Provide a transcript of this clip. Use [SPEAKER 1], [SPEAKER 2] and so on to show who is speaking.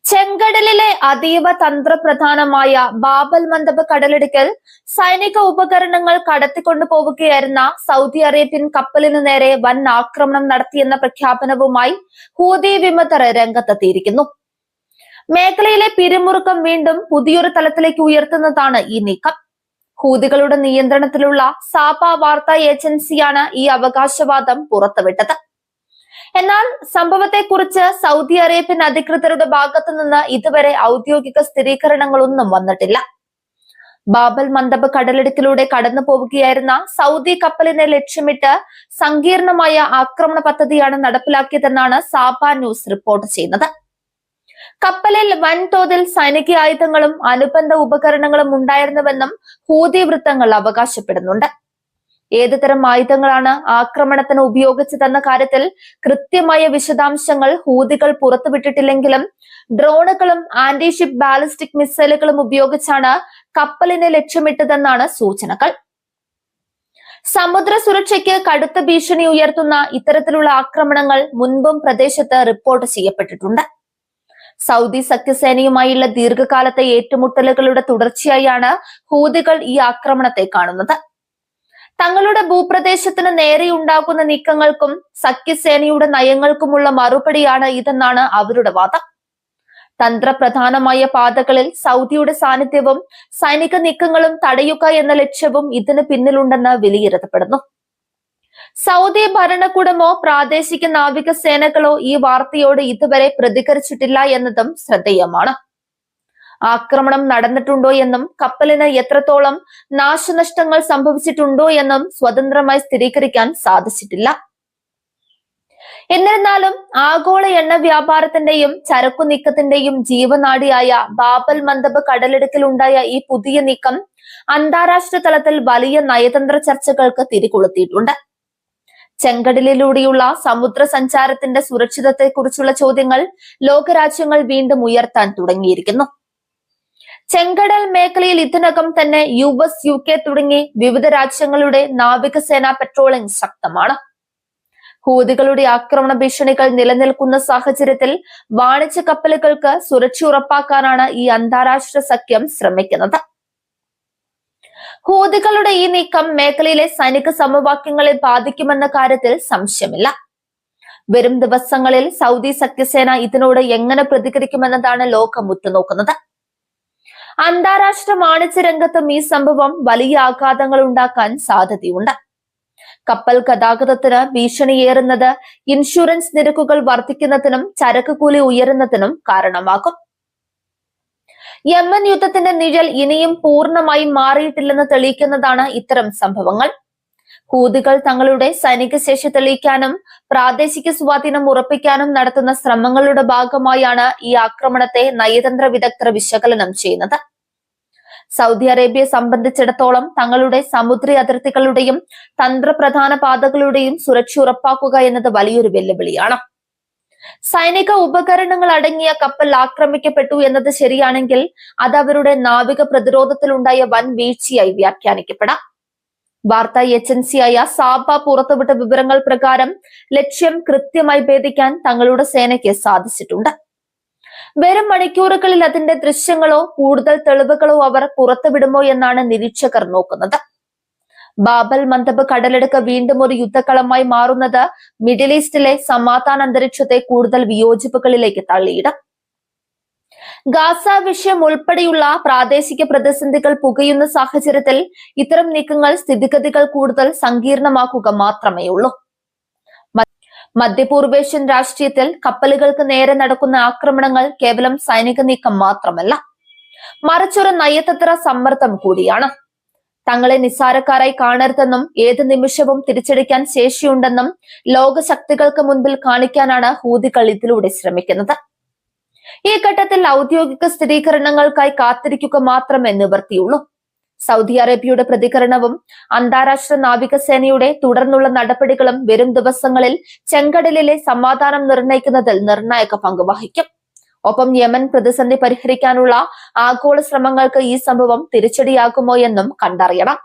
[SPEAKER 1] ചെങ്കടലിലെ അതീവ തന്ത്രപ്രധാനമായ ബാബൽ മന്ദബ് കടലിടുക്കിൽ സൈനിക ഉപകരണങ്ങൾ കടത്തിക്കൊണ്ടു പോവുകയായിരുന്ന സൗദി അറേബ്യൻ കപ്പലിനു നേരെ വൻ ആക്രമണം നടത്തിയെന്ന പ്രഖ്യാപനവുമായി ഹൂതി വിമതർ രംഗത്തെത്തിയിരിക്കുന്നു. മേഖലയിലെ പിരിമുറുക്കം വീണ്ടും പുതിയൊരു തലത്തിലേക്ക് ഉയർത്തുന്നതാണ് ഈ നീക്കം. ഹൂതികളുടെ നിയന്ത്രണത്തിലുള്ള സാപ വാർത്താ ഏജൻസിയാണ് ഈ അവകാശവാദം പുറത്തുവിട്ടത്. എന്നാൽ സംഭവത്തെക്കുറിച്ച് സൗദി അറേബ്യൻ അധികൃതരുടെ ഭാഗത്തു നിന്ന് ഇതുവരെ ഔദ്യോഗിക സ്ഥിരീകരണങ്ങളൊന്നും വന്നിട്ടില്ല. ബാബൽ മന്ദബ് കടലിടുക്കിലൂടെ കടന്നു പോവുകയായിരുന്ന സൗദി കപ്പലിനെ ലക്ഷ്യമിട്ട് സങ്കീർണമായ ആക്രമണ പദ്ധതിയാണ് നടപ്പിലാക്കിയതെന്നാണ് സാബ ന്യൂസ് റിപ്പോർട്ട് ചെയ്യുന്നത്. കപ്പലിൽ വൻതോതിൽ സൈനിക ആയുധങ്ങളും അനുബന്ധ ഉപകരണങ്ങളും ഉണ്ടായിരുന്നുവെന്നും ഹൂതി വൃത്തങ്ങൾ അവകാശപ്പെടുന്നുണ്ട്. ഏതുതരം ആയുധങ്ങളാണ് ആക്രമണത്തിന് ഉപയോഗിച്ചതെന്ന കാര്യത്തിൽ കൃത്യമായ വിശദാംശങ്ങൾ ഹൂതികൾ പുറത്തുവിട്ടിട്ടില്ലെങ്കിലും ഡ്രോണുകളും ആന്റിഷിപ്പ് ബാലിസ്റ്റിക് മിസൈലുകളും ഉപയോഗിച്ചാണ് കപ്പലിനെ ലക്ഷ്യമിട്ടതെന്നാണ് സൂചനകൾ. സമുദ്ര സുരക്ഷയ്ക്ക് കടുത്ത ഭീഷണി ഉയർത്തുന്ന ഇത്തരത്തിലുള്ള ആക്രമണങ്ങൾ മുൻപും പ്രദേശത്ത് റിപ്പോർട്ട് ചെയ്യപ്പെട്ടിട്ടുണ്ട്. സൗദി സഖ്യസേനയുമായുള്ള ദീർഘകാലത്തെ ഏറ്റുമുട്ടലുകളുടെ തുടർച്ചയായാണ് ഹൂതികൾ ഈ ആക്രമണത്തെ കാണുന്നത്. തങ്ങളുടെ ഭൂപ്രദേശത്തിന് നേരെയുണ്ടാകുന്ന നീക്കങ്ങൾക്കും സഖ്യസേനയുടെ നയങ്ങൾക്കുമുള്ള മറുപടിയാണ് ഇതെന്നാണ് അവരുടെ വാദം. തന്ത്രപ്രധാനമായ പാതകളിൽ സൗദിയുടെ സാന്നിധ്യവും സൈനിക നീക്കങ്ങളും തടയുക എന്ന ലക്ഷ്യവും ഇതിന് പിന്നിലുണ്ടെന്ന് വിലയിരുത്തപ്പെടുന്നു. സൗദി ഭരണകൂടമോ പ്രാദേശിക നാവികസേനകളോ ഈ വാർത്തയോട് ഇതുവരെ പ്രതികരിച്ചിട്ടില്ല എന്നതും ശ്രദ്ധേയമാണ്. ആക്രമണം നടന്നിട്ടുണ്ടോ എന്നും കപ്പലിന് എത്രത്തോളം നാശനഷ്ടങ്ങൾ സംഭവിച്ചിട്ടുണ്ടോ എന്നും സ്വതന്ത്രമായി സ്ഥിരീകരിക്കാൻ സാധിച്ചിട്ടില്ല. എന്നിരുന്നാലും ആഗോള എണ്ണ വ്യാപാരത്തിന്റെയും ചരക്കു നീക്കത്തിന്റെയും ജീവനാഡിയായ ബാബൽ മന്ദബ് കടലിടുക്കിലുണ്ടായ ഈ പുതിയ നീക്കം അന്താരാഷ്ട്ര തലത്തിൽ വലിയ നയതന്ത്ര ചർച്ചകൾക്ക് തിരികൊളുത്തിയിട്ടുണ്ട്. ചെങ്കടലിലൂടെയുള്ള സമുദ്ര സഞ്ചാരത്തിന്റെ സുരക്ഷിതത്വത്തെക്കുറിച്ചുള്ള ചോദ്യങ്ങൾ ലോകരാജ്യങ്ങൾ വീണ്ടും ഉയർത്താൻ തുടങ്ങിയിരിക്കുന്നു. ചെങ്കടൽ മേഖലയിൽ ഇതിനകം തന്നെ US, UK തുടങ്ങി വിവിധ രാജ്യങ്ങളുടെ നാവികസേന പെട്രോളിംഗ് ശക്തമാണ്. ഹൂതികളുടെ ആക്രമണ ഭീഷണികൾ നിലനിൽക്കുന്ന സാഹചര്യത്തിൽ വാണിജ്യ കപ്പലുകൾക്ക് സുരക്ഷ ഉറപ്പാക്കാനാണ് ഈ അന്താരാഷ്ട്ര സഖ്യം ശ്രമിക്കുന്നത്. ഹൂതികളുടെ ഈ നീക്കം മേഖലയിലെ സൈനിക സമവാക്യങ്ങളെ ബാധിക്കുമെന്ന കാര്യത്തിൽ സംശയമില്ല. വരും ദിവസങ്ങളിൽ സൗദി സഖ്യസേന ഇതിനോട് എങ്ങനെ പ്രതികരിക്കുമെന്നതാണ് ലോകം ഉറ്റുനോക്കുന്നത്. അന്താരാഷ്ട്ര വാണിജ്യ രംഗത്തും ഈ സംഭവം വലിയ ആഘാതങ്ങൾ ഉണ്ടാക്കാൻ സാധ്യതയുണ്ട്. കപ്പൽ ഗതാഗതത്തിന് ഭീഷണിയേറുന്നത് ഇൻഷുറൻസ് നിരക്കുകൾ വർദ്ധിക്കുന്നതിനും ചരക്ക് കൂലി ഉയരുന്നതിനും കാരണമാകും. യമൻ യുദ്ധത്തിന്റെ നിഴൽ ഇനിയും പൂർണ്ണമായും മാറിയിട്ടില്ലെന്ന് തെളിയിക്കുന്നതാണ് ഇത്തരം സംഭവങ്ങൾ. ഹൂതികൾ തങ്ങളുടെ സൈനിക ശേഷി തെളിയിക്കാനും പ്രാദേശിക സ്വാധീനം ഉറപ്പിക്കാനും നടത്തുന്ന ശ്രമങ്ങളുടെ ഭാഗമായാണ് ഈ ആക്രമണത്തെ നയതന്ത്ര വിദഗ്ധർ വിശകലനം ചെയ്യുന്നത്. സൗദി അറേബ്യയെ സംബന്ധിച്ചിടത്തോളം തങ്ങളുടെ സമുദ്ര അതിർത്തികളുടെയും തന്ത്രപ്രധാന പാതകളുടെയും സുരക്ഷ ഉറപ്പാക്കുക എന്നത് വലിയൊരു വെല്ലുവിളിയാണ്. സൈനിക ഉപകരണങ്ങൾ അടങ്ങിയ കപ്പൽ ആക്രമിക്കപ്പെട്ടു എന്നത് ശരിയാണെങ്കിൽ അത് അവരുടെ നാവിക പ്രതിരോധത്തിലുണ്ടായ വൻ വീഴ്ചയായി വ്യാഖ്യാനിക്കപ്പെടാം. വാർത്താ ഏജൻസിയായ സാബ പുറത്തുവിട്ട വിവരങ്ങൾ പ്രകാരം ലക്ഷ്യം കൃത്യമായി ഭേദിക്കാൻ തങ്ങളുടെ സേനയ്ക്ക് സാധിച്ചിട്ടുണ്ട്. വരും മണിക്കൂറുകളിൽ അതിന്റെ ദൃശ്യങ്ങളോ കൂടുതൽ തെളിവുകളോ അവർ പുറത്തുവിടുമോ എന്നാണ് നിരീക്ഷകർ നോക്കുന്നത്. ബാബൽ മന്ദബ് കടലിടുക്ക് വീണ്ടും ഒരു യുദ്ധക്കളമായി മാറുന്നത് മിഡിൽ ഈസ്റ്റിലെ സമാധാന അന്തരീക്ഷത്തെ കൂടുതൽ വിയോജിപ്പുകളിലേക്ക് തള്ളിയിടും. ഗാസ വിഷയം ഉൾപ്പെടെയുള്ള പ്രാദേശിക പ്രതിസന്ധികൾ പുകയുന്ന സാഹചര്യത്തിൽ ഇത്തരം നീക്കങ്ങൾ സ്ഥിതിഗതികൾ കൂടുതൽ സങ്കീർണമാക്കുക മാത്രമേ ഉള്ളൂ. മധ്യപൂർവേഷ്യൻ രാഷ്ട്രീയത്തിൽ കപ്പലുകൾക്ക് നേരെ നടക്കുന്ന ആക്രമണങ്ങൾ കേവലം സൈനിക നീക്കം മാത്രമല്ല, മറിച്ചൊരു നയതന്ത്ര സമ്മർദ്ദം കൂടിയാണ്. തങ്ങളെ നിസ്സാരക്കാരായി കാണരുതെന്നും ഏത് നിമിഷവും തിരിച്ചടിക്കാൻ ശേഷിയുണ്ടെന്നും ലോകശക്തികൾക്ക് മുൻപിൽ കാണിക്കാനാണ് ഹൂതികൾ ഇതിലൂടെ ശ്രമിക്കുന്നത്. ഈ ഘട്ടത്തിൽ ഔദ്യോഗിക സ്ഥിരീകരണങ്ങൾക്കായി കാത്തിരിക്കുക മാത്രമേ നിവൃത്തിയുള്ളൂ. സൗദി അറേബ്യയുടെ പ്രതികരണവും അന്താരാഷ്ട്ര നാവികസേനയുടെ തുടർന്നുള്ള നടപടികളും വരും ദിവസങ്ങളിൽ ചെങ്കടലിലെ സമാധാനം നിർണ്ണയിക്കുന്നതിൽ നിർണായക പങ്ക് വഹിക്കും. ഒപ്പം യമൻ പ്രതിസന്ധി പരിഹരിക്കാനുള്ള ആഗോള ശ്രമങ്ങൾക്ക് ഈ സംഭവം തിരിച്ചടിയാകുമോ എന്നും കണ്ടറിയണം.